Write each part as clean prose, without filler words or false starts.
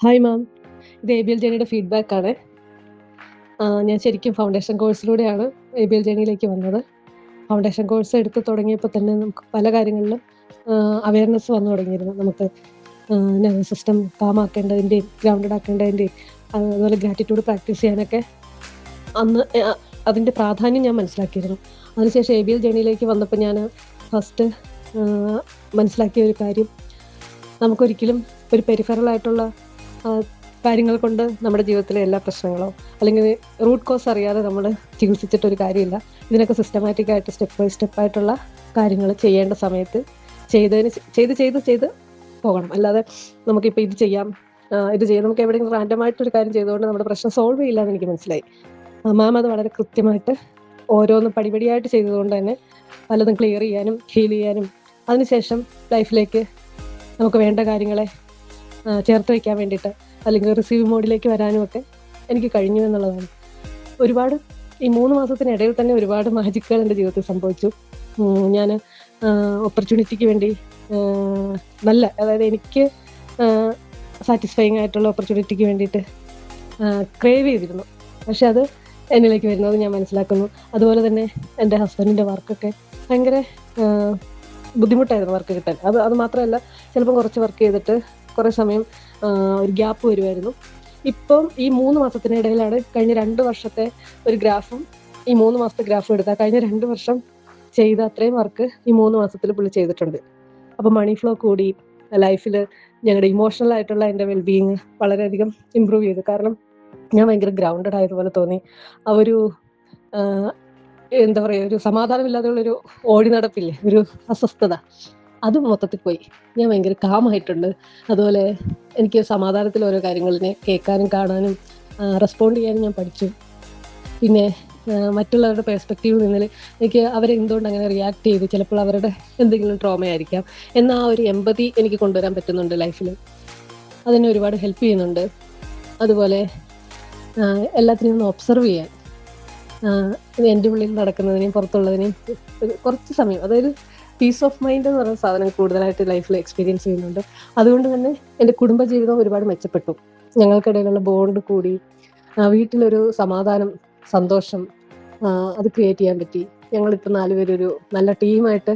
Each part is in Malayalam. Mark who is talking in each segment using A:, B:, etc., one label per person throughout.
A: Hi ma'am. ഇത് എ.ബി.എൽ ജേണിയുടെ ഫീഡ്ബാക്കാണ്. ഞാൻ ശരിക്കും ഫൗണ്ടേഷൻ കോഴ്സിലൂടെയാണ് എ.ബി.എൽ ജേണിയിലേക്ക് വന്നത്. ഫൗണ്ടേഷൻ കോഴ്സ് എടുത്ത് തുടങ്ങിയപ്പോൾ തന്നെ നമുക്ക് പല കാര്യങ്ങളിലും അവയർനെസ് വന്നു തുടങ്ങിയിരുന്നു. നമുക്ക് നെർവസ് സിസ്റ്റം കാമാക്കേണ്ടതിൻ്റെയും ഗ്രൗണ്ടഡ് ആക്കേണ്ടതിൻ്റെയും അതുപോലെ ഗ്രാറ്റിറ്റ്യൂഡ് പ്രാക്ടീസ് ചെയ്യാനൊക്കെ അന്ന് അതിൻ്റെ പ്രാധാന്യം ഞാൻ മനസ്സിലാക്കിയിരുന്നു. അതിനുശേഷം എ.ബി.എൽ ജേണിയിലേക്ക് വന്നപ്പോൾ ഞാൻ ഫസ്റ്റ് മനസ്സിലാക്കിയ ഒരു കാര്യം, നമുക്കൊരിക്കലും ഒരു പെരിഫറൽ ആയിട്ടുള്ള കാര്യങ്ങൾ കൊണ്ട് നമ്മുടെ ജീവിതത്തിലെ എല്ലാ പ്രശ്നങ്ങളോ അല്ലെങ്കിൽ റൂട്ട് കോസ് അറിയാതെ നമ്മൾ ചികിത്സിച്ചിട്ടൊരു കാര്യമില്ല. ഇതിനൊക്കെ സിസ്റ്റമാറ്റിക് ആയിട്ട് സ്റ്റെപ്പ് ബൈ സ്റ്റെപ്പ് ആയിട്ടുള്ള കാര്യങ്ങൾ ചെയ്യേണ്ട സമയത്ത് ചെയ്ത് പോകണം. അല്ലാതെ നമുക്കിപ്പോൾ ഇത് ചെയ്യാം നമുക്ക് എവിടെയെങ്കിലും റാൻഡമായിട്ടൊരു കാര്യം ചെയ്തുകൊണ്ട് നമ്മുടെ പ്രശ്നം സോൾവ് ചെയ്യില്ല എന്ന് എനിക്ക് മനസ്സിലായി. മാം അത് വളരെ കൃത്യമായിട്ട് ഓരോന്നും പടിപടിയായിട്ട് ചെയ്തതുകൊണ്ട് തന്നെ പലതും ക്ലിയർ ചെയ്യാനും ഹീൽ ചെയ്യാനും അതിനുശേഷം ലൈഫിലേക്ക് നമുക്ക് വേണ്ട കാര്യങ്ങളെ ചേർത്ത് വയ്ക്കാൻ വേണ്ടിയിട്ട് അല്ലെങ്കിൽ റിസീവ് മോഡിലേക്ക് വരാനും ഒക്കെ എനിക്ക് കഴിഞ്ഞു എന്നുള്ളതാണ്. ഒരുപാട് ഈ 3 മാസത്തിനിടയിൽ തന്നെ ഒരുപാട് മാജിക്കുകൾ എൻ്റെ ജീവിതത്തിൽ സംഭവിച്ചു. ഞാൻ ഓപ്പർച്യൂണിറ്റിക്ക് വേണ്ടി അതായത് എനിക്ക് സാറ്റിസ്ഫൈങ് ആയിട്ടുള്ള ഓപ്പർച്യൂണിറ്റിക്ക് വേണ്ടിയിട്ട് ക്രേവ് ചെയ്തിരുന്നു. പക്ഷെ അത് എന്നിലേക്ക് വരുന്നത് ഞാൻ മനസ്സിലാക്കുന്നു. അതുപോലെ തന്നെ എൻ്റെ ഹസ്ബൻഡിൻ്റെ വർക്കൊക്കെ ഭയങ്കര ബുദ്ധിമുട്ടായിരുന്നു വർക്ക് കിട്ടാൻ. അത് മാത്രമല്ല, ചിലപ്പോൾ കുറച്ച് വർക്ക് ചെയ്തിട്ട് കുറേ സമയം ഒരു ഗ്യാപ്പ് വരുമായിരുന്നു. ഇപ്പം ഈ 3 മാസത്തിനിടയിലാണ് കഴിഞ്ഞ 2 വർഷത്തെ ഒരു ഗ്രാഫും ഈ 3 മാസത്തെ ഗ്രാഫും എടുത്താൽ കഴിഞ്ഞ 2 വർഷം ചെയ്ത അത്രയും വർക്ക് ഈ 3 മാസത്തിൽ പുള്ളി ചെയ്തിട്ടുണ്ട്. അപ്പോൾ മണി ഫ്ലോ കൂടി, ലൈഫിൽ ഞങ്ങളുടെ ഇമോഷണൽ ആയിട്ടുള്ള എൻ്റെ വെൽബീയിങ് വളരെയധികം ഇമ്പ്രൂവ് ചെയ്തു. കാരണം ഞാൻ ഭയങ്കര ഗ്രൗണ്ടഡ് ആയതുപോലെ തോന്നി. ആ ഒരു എന്താ പറയുക, ഒരു സമാധാനമില്ലാതെയുള്ളൊരു ഓടി നടപ്പില്ലേ, ഒരു അസ്വസ്ഥത, അത് മൊത്തത്തിൽ പോയി. ഞാൻ ഭയങ്കര കാമായിട്ടുണ്ട്. അതുപോലെ എനിക്ക് സമാധാനത്തിൽ ഓരോ കാര്യങ്ങളിനെ കേൾക്കാനും കാണാനും റെസ്പോണ്ട് ചെയ്യാനും ഞാൻ പഠിച്ചു. പിന്നെ മറ്റുള്ളവരുടെ പെർസ്പെക്റ്റീവിൽ നിന്നിൽ എനിക്ക് അവരെ എന്തുകൊണ്ട് അങ്ങനെ റിയാക്ട് ചെയ്തു, ചിലപ്പോൾ അവരുടെ എന്തെങ്കിലും ട്രോമയായിരിക്കാം എന്ന ആ ഒരു എമ്പതി എനിക്ക് കൊണ്ടുവരാൻ പറ്റുന്നുണ്ട് ലൈഫിൽ. അതെന്നെ ഒരുപാട് ഹെൽപ്പ് ചെയ്യുന്നുണ്ട്. അതുപോലെ എല്ലാത്തിനെയും ഒന്ന് ഒബ്സർവ് ചെയ്യാൻ, എൻ്റെ ഉള്ളിൽ നടക്കുന്നതിനെയും പുറത്തുള്ളതിനെയും കുറച്ച് സമയം, അതായത് പീസ് ഓഫ് മൈൻഡ് എന്ന് പറയുന്ന സാധനം കൂടുതലായിട്ട് ലൈഫിൽ എക്സ്പീരിയൻസ് ചെയ്യുന്നുണ്ട്. അതുകൊണ്ട് തന്നെ എൻ്റെ കുടുംബജീവിതം ഒരുപാട് മെച്ചപ്പെട്ടു. ഞങ്ങൾക്കിടയിലുള്ള ബോണ്ട് കൂടി, വീട്ടിലൊരു സമാധാനം, സന്തോഷം അത് ക്രിയേറ്റ് ചെയ്യാൻ പറ്റി. ഞങ്ങളിപ്പോൾ 4 പേരൊരു നല്ല ടീമായിട്ട്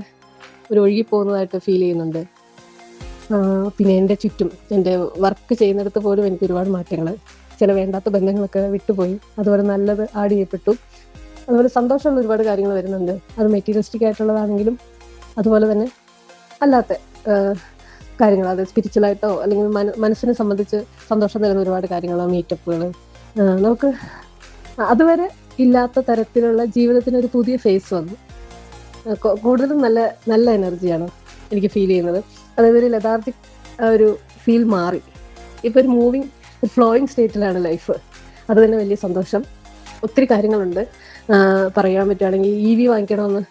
A: ഒരു ഒഴുകിപ്പോകുന്നതായിട്ട് ഫീൽ ചെയ്യുന്നുണ്ട്. പിന്നെ എൻ്റെ ചുറ്റും എൻ്റെ വർക്ക് ചെയ്യുന്നിടത്ത് പോലും എനിക്ക് ഒരുപാട് മാറ്റങ്ങൾ, ചില വേണ്ടാത്ത ബന്ധങ്ങളൊക്കെ വിട്ടുപോയി, അതുപോലെ നല്ലത് ആഡ് ചെയ്യപ്പെട്ടു. അതുപോലെ സന്തോഷമുള്ള ഒരുപാട് കാര്യങ്ങൾ വരുന്നുണ്ട്. അത് മെറ്റീരിയലിസ്റ്റിക് ആയിട്ടുള്ളതാണെങ്കിലും അതുപോലെ തന്നെ അല്ലാത്ത കാര്യങ്ങൾ, അത് സ്പിരിച്വലായിട്ടോ അല്ലെങ്കിൽ മനസ്സിനെ സംബന്ധിച്ച് സന്തോഷം തരുന്ന ഒരുപാട് കാര്യങ്ങളോ, മീറ്റപ്പുകൾ, നമുക്ക് അതുവരെ ഇല്ലാത്ത തരത്തിലുള്ള ജീവിതത്തിനൊരു പുതിയ ഫേസ് വന്നു. കൂടുതലും നല്ല എനർജിയാണ് എനിക്ക് ഫീൽ ചെയ്യുന്നത്. അതായത് ഒരു ലെഥാർജിക് ഒരു ഫീൽ മാറി. ഇപ്പോൾ ഒരു മൂവിങ്, ഒരു ഫ്ലോയിങ് സ്റ്റേറ്റിലാണ് ലൈഫ്. അത് തന്നെ വലിയ സന്തോഷം. ഒത്തിരി കാര്യങ്ങളുണ്ട്. പറയാൻ പറ്റുകയാണെങ്കിൽ EV വാങ്ങിക്കണമെന്ന്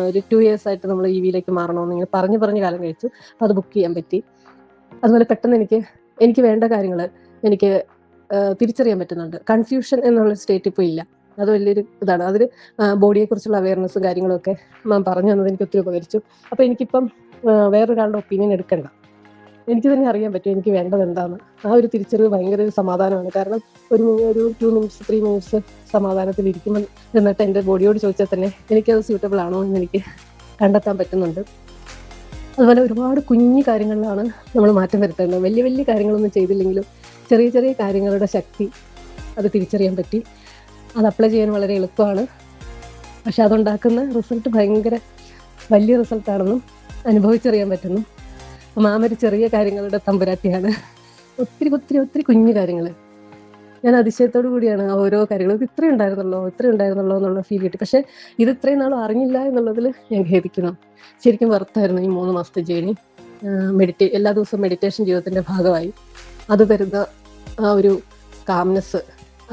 A: ഒരു 2 years ആയിട്ട് നമ്മൾ EVയിലേക്ക് മാറണമെന്ന് ഇങ്ങനെ പറഞ്ഞ് കാലം കഴിച്ചു. അപ്പോൾ അത് ബുക്ക് ചെയ്യാൻ പറ്റി. അതുപോലെ പെട്ടെന്ന് എനിക്ക് വേണ്ട കാര്യങ്ങൾ എനിക്ക് തിരിച്ചറിയാൻ പറ്റുന്നുണ്ട്. കൺഫ്യൂഷൻ എന്നുള്ള സ്റ്റേറ്റ് ഇപ്പോൾ ഇല്ല. അത് വലിയൊരു ഇതാണ്. അതിൽ ബോഡിയെക്കുറിച്ചുള്ള അവയർനെസ്സും കാര്യങ്ങളൊക്കെ മാം പറഞ്ഞു തന്നത് എനിക്ക് ഒത്തിരി ഉപകരിച്ചു. അപ്പോൾ എനിക്കിപ്പം വേറൊരാളുടെ ഒപ്പീനിയൻ എടുക്കണ്ട, എനിക്ക് തന്നെ അറിയാൻ പറ്റും എനിക്ക് വേണ്ടത് എന്താണെന്ന്. ആ ഒരു തിരിച്ചറിവ് ഭയങ്കര ഒരു സമാധാനമാണ്. കാരണം ഒരു 2 minutes 3 minutes സമാധാനത്തിൽ ഇരിക്കുമ്പോൾ എന്നിട്ട് എൻ്റെ ബോഡിയോട് ചോദിച്ചാൽ തന്നെ എനിക്കത് സ്യൂട്ടബിൾ ആണോ എന്ന് എനിക്ക് കണ്ടെത്താൻ പറ്റുന്നുണ്ട്. അതുപോലെ ഒരുപാട് കുഞ്ഞു കാര്യങ്ങളിലാണ് നമ്മൾ മാറ്റം വരുത്തേണ്ടത്. വലിയ വലിയ കാര്യങ്ങളൊന്നും ചെയ്തില്ലെങ്കിലും ചെറിയ ചെറിയ കാര്യങ്ങളുടെ ശക്തി അത് തിരിച്ചറിയാൻ പറ്റി. അത് അപ്ലൈ ചെയ്യാൻ വളരെ എളുപ്പമാണ്. പക്ഷെ അതുണ്ടാക്കുന്ന റിസൾട്ട് ഭയങ്കര വലിയ റിസൾട്ടാണെന്നും അനുഭവിച്ചറിയാൻ പറ്റുന്നു. മാം ഒരു ചെറിയ കാര്യങ്ങളുടെ തമ്പുരാട്ടിയാണ്. ഒത്തിരി കുഞ്ഞു കാര്യങ്ങൾ ഞാൻ അതിശയത്തോടു കൂടിയാണ് ഓരോ കാര്യങ്ങളും ഇത്രയും ഉണ്ടായിരുന്നുള്ളൂ എന്നുള്ള ഫീൽ കിട്ടി. പക്ഷെ ഇത് ഇത്രയും നാളും അറിഞ്ഞില്ല എന്നുള്ളതിൽ ഞാൻ ഖേദിക്കുന്നു. ശരിക്കും വർത്തായിരുന്നു ഈ 3 മാസത്തെ ജേണി. എല്ലാ ദിവസവും മെഡിറ്റേഷൻ ജീവിതത്തിൻ്റെ ഭാഗമായി. അത് തരുന്ന ആ ഒരു കാംനെസ്,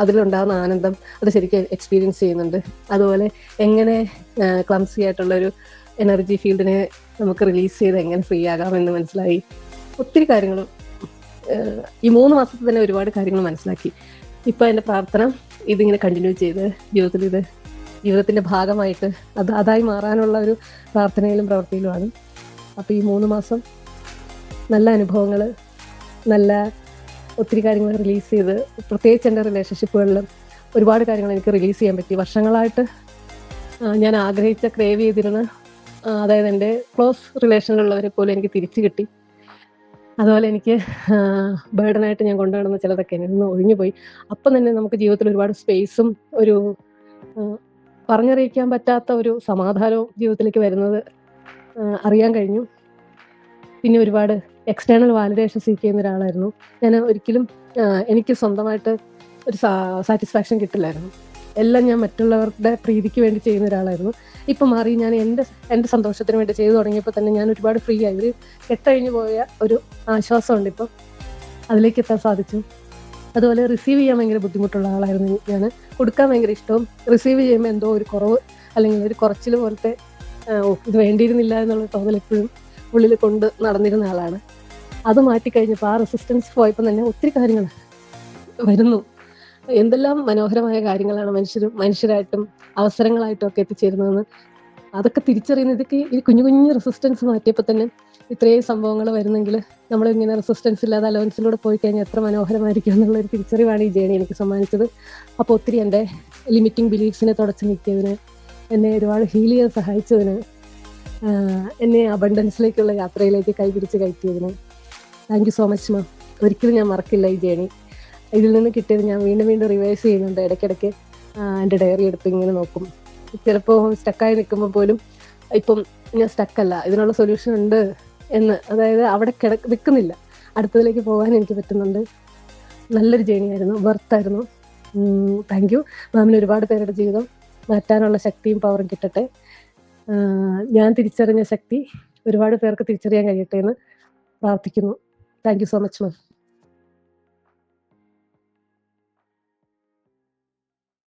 A: അതിലുണ്ടാകുന്ന ആനന്ദം, അത് ശരിക്കും എക്സ്പീരിയൻസ് ചെയ്യുന്നുണ്ട്. അതുപോലെ എങ്ങനെ ക്ലംസി ആയിട്ടുള്ളൊരു എനർജി ഫീൽഡിനെ നമുക്ക് റിലീസ് ചെയ്ത് എങ്ങനെ ഫ്രീ ആകാമെന്ന് മനസ്സിലായി. ഒത്തിരി കാര്യങ്ങളും ഈ 3 മാസത്തിൽ തന്നെ ഒരുപാട് കാര്യങ്ങൾ മനസ്സിലാക്കി. ഇപ്പോൾ എൻ്റെ പ്രാർത്ഥന ഇതിങ്ങനെ കണ്ടിന്യൂ ചെയ്ത് ജീവിതത്തിൻ്റെ ഭാഗമായിട്ട് അതായി മാറാനുള്ള ഒരു പ്രാർത്ഥനയിലും പ്രവൃത്തിയിലുമാണ്. അപ്പോൾ ഈ 3 മാസം നല്ല അനുഭവങ്ങൾ, നല്ല ഒത്തിരി കാര്യങ്ങൾ റിലീസ് ചെയ്ത്, പ്രത്യേകിച്ച് എൻ്റെ റിലേഷൻഷിപ്പുകളിലും ഒരുപാട് കാര്യങ്ങൾ എനിക്ക് റിലീസ് ചെയ്യാൻ പറ്റി. വർഷങ്ങളായിട്ട് ഞാൻ ആഗ്രഹിച്ച, ക്രേവ് ചെയ്തിരുന്ന, അതായത് എൻ്റെ ക്ലോസ് റിലേഷനിലുള്ളവരെ പോലും എനിക്ക് തിരിച്ചു കിട്ടി. അതുപോലെ എനിക്ക് ബേർഡനായിട്ട് ഞാൻ കൊണ്ടുനടന്ന ചിലതൊക്കെ എന്നിൽ നിന്ന് ഒഴിഞ്ഞുപോയി. അപ്പം തന്നെ നമുക്ക് ജീവിതത്തിൽ ഒരുപാട് സ്പേസും ഒരു പറഞ്ഞറിയിക്കാൻ പറ്റാത്ത ഒരു സമാധാനവും ജീവിതത്തിലേക്ക് വരുന്നത് അറിയാൻ കഴിഞ്ഞു. പിന്നെ ഒരുപാട് എക്സ്റ്റേണൽ വാലിഡേഷൻ സീക്ക് ചെയ്യുന്ന ഒരാളായിരുന്നു ഞാൻ. ഒരിക്കലും എനിക്ക് സ്വന്തമായിട്ട് ഒരു സാറ്റിസ്ഫാക്ഷൻ കിട്ടില്ലായിരുന്നു. എല്ലാം ഞാൻ മറ്റുള്ളവരുടെ പ്രീതിക്ക് വേണ്ടി ചെയ്യുന്ന ഒരാളായിരുന്നു. ഇപ്പം മാറി ഞാൻ എൻ്റെ സന്തോഷത്തിന് വേണ്ടി ചെയ്തു തുടങ്ങിയപ്പോൾ തന്നെ ഞാൻ ഒരുപാട് ഫ്രീ ആയി. ഒരു കെട്ടഴിഞ്ഞു പോയ ഒരു ആശ്വാസമുണ്ട് ഇപ്പം. അതിലേക്ക് എത്താൻ സാധിച്ചു. അതുപോലെ റിസീവ് ചെയ്യാൻ ഭയങ്കര ബുദ്ധിമുട്ടുള്ള ആളായിരുന്നു ഞാൻ. കൊടുക്കാൻ ഭയങ്കര ഇഷ്ടവും, റിസീവ് ചെയ്യുമ്പോൾ എന്തോ ഒരു കുറവ് അല്ലെങ്കിൽ ഒരു കുറച്ചിൽ പോലത്തെ ഇത് വേണ്ടിയിരുന്നില്ല എന്നുള്ള തോന്നൽ എപ്പോഴും ഉള്ളിൽ കൊണ്ട് നടന്നിരുന്ന ആളാണ്. അത് മാറ്റിക്കഴിഞ്ഞപ്പോൾ ആ റെസിസ്റ്റൻസ് പോയപ്പോൾ തന്നെ ഒത്തിരി കാര്യങ്ങൾ വരുന്നു. എന്തെല്ലാം മനോഹരമായ കാര്യങ്ങളാണ് മനുഷ്യരായിട്ടും അവസരങ്ങളായിട്ടും ഒക്കെ എത്തിച്ചേരുന്നതെന്ന് അതൊക്കെ തിരിച്ചറിയുന്ന, ഇതൊക്കെ ഈ കുഞ്ഞു കുഞ്ഞു റെസിസ്റ്റൻസ് മാറ്റിയപ്പോൾ തന്നെ ഇത്രയും സംഭവങ്ങൾ വരുന്നെങ്കിൽ നമ്മളിങ്ങനെ റെസിസ്റ്റൻസ് ഇല്ലാതെ അലവൻസിലൂടെ പോയി കഴിഞ്ഞാൽ എത്ര മനോഹരമായിരിക്കും എന്നുള്ളൊരു തിരിച്ചറിവാണ് ഈ ജേണി എനിക്ക് സമ്മാനിച്ചത്. അപ്പോൾ ഒത്തിരി എൻ്റെ ലിമിറ്റിംഗ് ബിലീഫ്സിനെ തുടച്ചു നീക്കിയതിന്, എന്നെ ഒരുപാട് ഹീൽ ചെയ്യാൻ സഹായിച്ചതിന്, എന്നെ അബണ്ടൻസിലേക്കുള്ള യാത്രയിലേക്ക് കൈപിടിച്ച് കയറ്റിയതിന് thank you so much ma'am. ഒരിക്കലും ഞാൻ മറക്കില്ല ഈ ജേണി. ഇതിൽ നിന്ന് കിട്ടിയത് ഞാൻ വീണ്ടും വീണ്ടും റിവൈസ് ചെയ്യുന്നുണ്ട്. ഇടയ്ക്കിടയ്ക്ക് എൻ്റെ ഡയറി എടുത്ത് ഇങ്ങനെ നോക്കും. ചിലപ്പോൾ സ്റ്റക്കായി നിൽക്കുമ്പോൾ പോലും ഇപ്പം ഞാൻ സ്റ്റക്കല്ല, ഇതിനുള്ള സൊല്യൂഷൻ ഉണ്ട് എന്ന്, അതായത് അവിടെ നിൽക്കുന്നില്ല, അടുത്തതിലേക്ക് പോകാൻ എനിക്ക് പറ്റുന്നുണ്ട്. നല്ലൊരു ജേണിയായിരുന്നു, വർത്തായിരുന്നു. താങ്ക് യു മാമിന്. ഒരുപാട് പേരുടെ ജീവിതം മാറ്റാനുള്ള ശക്തിയും പവറും കിട്ടട്ടെ. ഞാൻ തിരിച്ചറിഞ്ഞ ശക്തി ഒരുപാട് പേർക്ക് തിരിച്ചറിയാൻ കഴിയട്ടെ എന്ന് പ്രാർത്ഥിക്കുന്നു. Thank you so much ma'am.